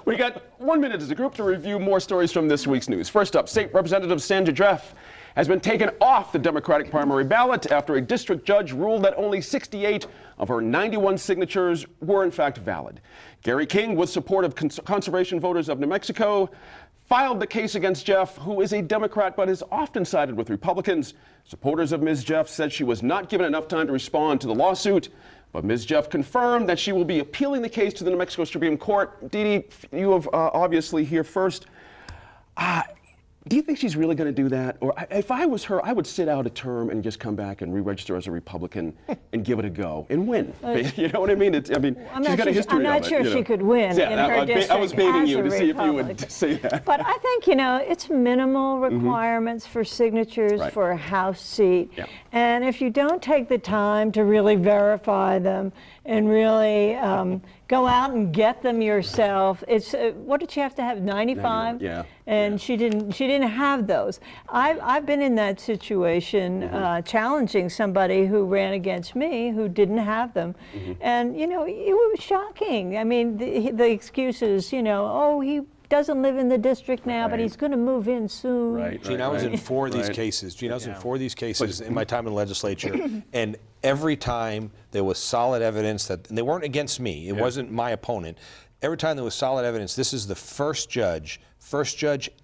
We got 1 minute as a group to review more stories from this week's news. First up, State Representative Sandra Jeff has been taken off the Democratic primary ballot after a district judge ruled that only 68 of her 91 signatures were in fact valid. Gary King, with support of conservation voters of New Mexico, filed the case against Jeff, who is a Democrat but has often sided with Republicans. Supporters of Ms. Jeff said she was not given enough time to respond to the lawsuit, but Ms. Jeff confirmed that she will be appealing the case to the New Mexico Supreme Court. Dee Dee, you have obviously here first. Do you think she's really going to do that? Or if I was her, I would sit out a term and just come back and re-register as a Republican and give it a go and win. You know what I mean? She's got a history of it. I'm not sure she could win in her district. I was baiting you to see if you would say that. But I think, it's minimal requirements for signatures for a House seat. Yeah. And if you don't take the time to really verify them and really go out and get them yourself, it's what did she have to have? 95? Yeah. And she didn't have those. I've been in that situation, challenging somebody who ran against me who didn't have them, and it was shocking. I mean, the excuses, oh, he doesn't live in the district now, but he's going to move in soon. Gene, I was in four of these cases. Gene, I was in four of these cases in my time in the legislature, and every time there was solid evidence and they weren't against me. It wasn't my opponent. Every time there was solid evidence, this is the first judge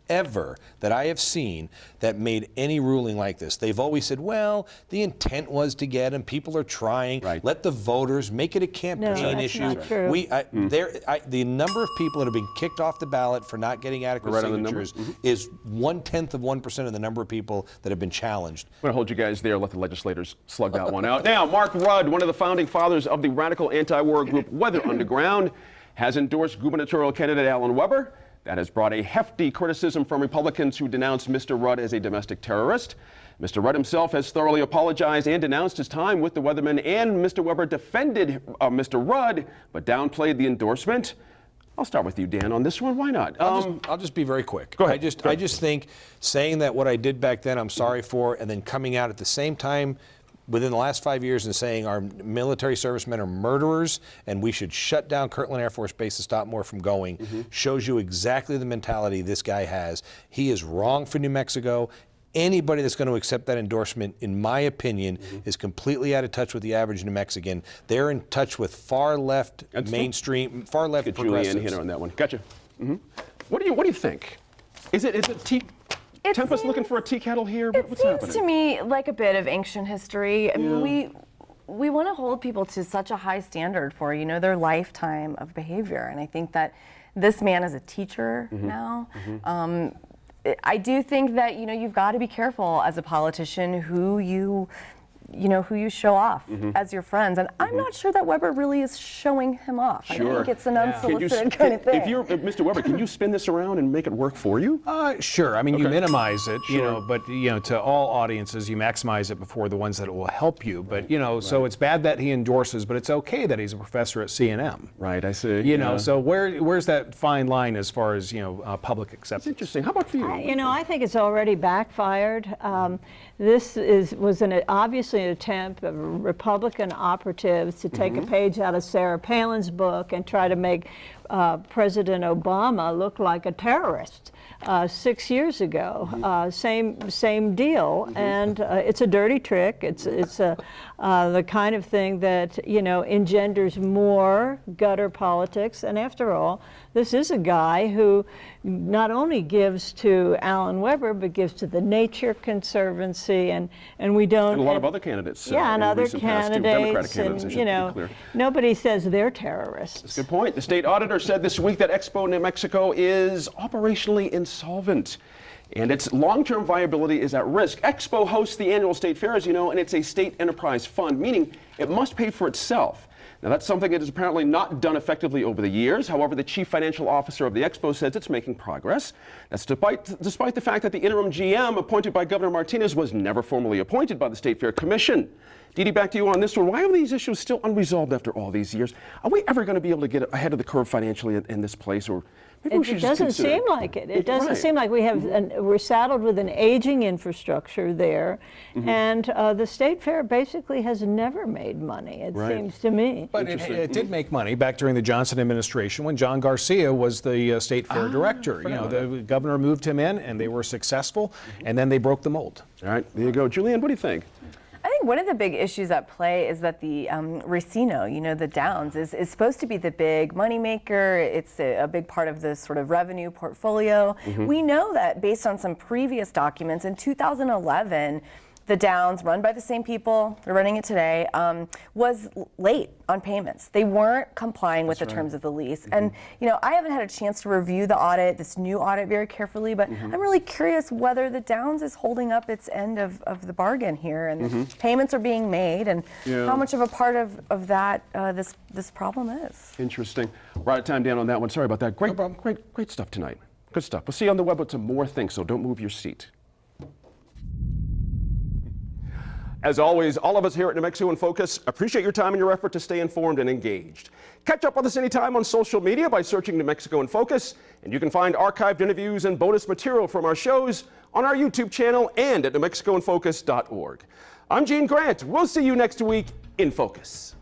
ever that I have seen that made any ruling like this. They've always said, well, the intent was to get him. People are trying. Let the voters make it a campaign issue. Not true. The number of people that have been kicked off the ballot for not getting adequate signatures is 0.1% of the number of people that have been challenged. I'm going to hold you guys there, let the legislators slug that one out. Now, Mark Rudd, one of the founding fathers of the radical anti-war group Weather Underground, has endorsed gubernatorial candidate Alan Weber. That has brought a hefty criticism from Republicans who denounced Mr. Rudd as a domestic terrorist. Mr. Rudd himself has thoroughly apologized and denounced his time with the Weathermen, and Mr. Weber defended Mr. Rudd, but downplayed the endorsement. I'll start with you, Dan, on this one. Why not? I'll just be very quick. Go ahead. I just think saying that what I did back then I'm sorry for, and then coming out at the same time within the last 5 years and saying our military servicemen are murderers and we should shut down Kirtland Air Force Base to stop more from going, shows you exactly the mentality this guy has. He is wrong for New Mexico. Anybody that's going to accept that endorsement, in my opinion, is completely out of touch with the average New Mexican. They're in touch with far left, mainstream, far left progressives. Julianne Hinner on that one. Gotcha. What do you think? Is it Tempest looking for a tea kettle here? What's happening? It seems to me like a bit of ancient history. I mean, we want to hold people to such a high standard for, their lifetime of behavior. And I think that this man is a teacher now. I do think that, you've got to be careful as a politician who you show off as your friends. And I'm not sure that Weber really is showing him off. I think it's an unsolicited kind of thing. If you're Mr. Weber, can you spin this around and make it work for you? Sure. I mean, you minimize it, but to all audiences, you maximize it before the ones that will help you. But so it's bad that he endorses, but it's okay that he's a professor at CNM. Right. I see. So where's that fine line as far as public acceptance? It's interesting. How about for you? I think it's already backfired. This was obviously an attempt of Republican operatives to take a page out of Sarah Palin's book and try to make President Obama look like a terrorist 6 years ago. Same deal, and it's a dirty trick. It's the kind of thing that engenders more gutter politics. And after all, this is a guy who not only gives to Alan Weber, but gives to the Nature Conservancy, and we don't. And a lot of other candidates. And other candidates, and nobody says they're terrorists. That's a good point. The state auditor said this week that Expo New Mexico is operationally insolvent, and its long-term viability is at risk. Expo hosts the annual state fair, as you know, and it's a state enterprise fund, meaning it must pay for itself. Now, that's something that is apparently not done effectively over the years. However, the chief financial officer of the Expo says it's making progress. That's despite the fact that the interim GM appointed by Governor Martinez was never formally appointed by the State Fair Commission. Dee Dee, back to you on this one. Why are these issues still unresolved after all these years? Are we ever going to be able to get ahead of the curve financially in this place, or maybe we should It just doesn't consider seem like it. It doesn't right. seem like we have, we're saddled with an aging infrastructure there, and the State Fair basically has never made money, it Right. seems to me. But it did make money back during the Johnson administration when John Garcia was the state fair director. The governor moved him in, and they were successful, and then they broke the mold. All right, there you go. Julianne, what do you think? I think one of the big issues at play is that the Racino, the Downs, is supposed to be the big moneymaker. It's a big part of the sort of revenue portfolio. We know that based on some previous documents in 2011, the Downs, run by the same people, they're running it today, was late on payments. They weren't complying with the terms of the lease. And, I haven't had a chance to review the audit, this new audit, very carefully, but I'm really curious whether the Downs is holding up its end of the bargain here, and payments are being made, and how much of a part of that this problem is. Interesting. We're out of time, Dan, on that one. Sorry about that. Great, great stuff tonight. Good stuff. We'll see you on the web with some more things, so don't move your seat. As always, all of us here at New Mexico in Focus appreciate your time and your effort to stay informed and engaged. Catch up with us anytime on social media by searching New Mexico in Focus, and you can find archived interviews and bonus material from our shows on our YouTube channel and at newmexicoinfocus.org. I'm Gene Grant. We'll see you next week in Focus.